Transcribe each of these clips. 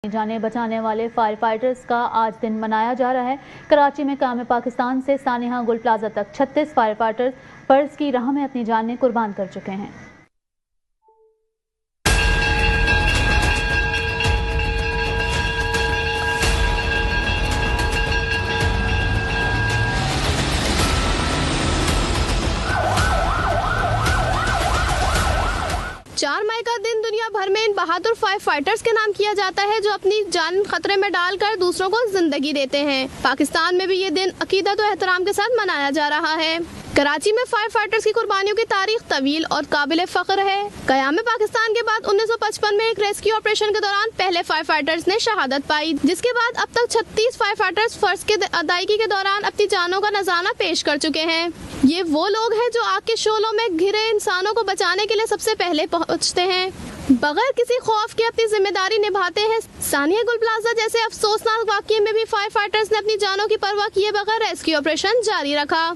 जाने बचाने वाले फायर फाइटर्स का आज दिन मनाया जा रहा है। कराची में क़याम पाकिस्तान से सानिया गुल प्लाजा तक 36 फायर फाइटर्स फर्ज की राह में अपनी जानें कुर्बान कर चुके हैं। चार मई का दिन दुनिया भर में इन बहादुर फायर फाइटर्स के नाम किया जाता है जो अपनी जान खतरे में डालकर दूसरों को जिंदगी देते हैं। पाकिस्तान में भी ये दिन अकीदत और एहतराम के साथ मनाया जा रहा है। कराची में फायर फाइटर्स की कुर्बानियों की तारीख तवील और काबिल फख्र है। क़याम पाकिस्तान के बाद 1955 में एक रेस्क्यू ऑपरेशन के दौरान पहले फायर फाइटर्स ने शहादत पाई, जिसके बाद अब तक 36 फायर फाइटर्स फर्ज के अदायगी के दौरान अपनी जानों का नज़ारा पेश कर चुके हैं। ये वो लोग हैं जो आग के शोलों में घिरे इंसानों को बचाने के लिए सबसे पहले पहुंचते हैं, बगैर किसी खौफ के अपनी जिम्मेदारी निभाते हैं। सानिया गुल प्लाजा जैसे अफसोसनाक वाक़ये में भी फायर फाइटर्स ने अपनी जानों की परवाह किए बगैर रेस्क्यू ऑपरेशन जारी रखा।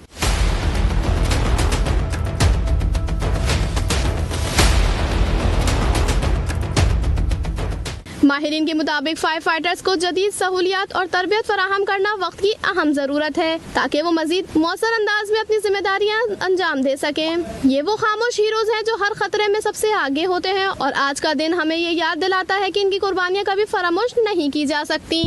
माहिरीन के मुताबिक फायर फाइटर्स को जदीद सहूलियात और तरबियत फराहम करना वक्त की अहम ज़रूरत है ताकि वो मजीद मौसर अंदाज में अपनी जिम्मेदारियां अंजाम दे सकें। ये वो खामोश हीरोज हैं जो हर खतरे में सबसे आगे होते हैं और आज का दिन हमें ये याद दिलाता है कि इनकी कुर्बानियां कभी फरामोश नहीं की जा सकती।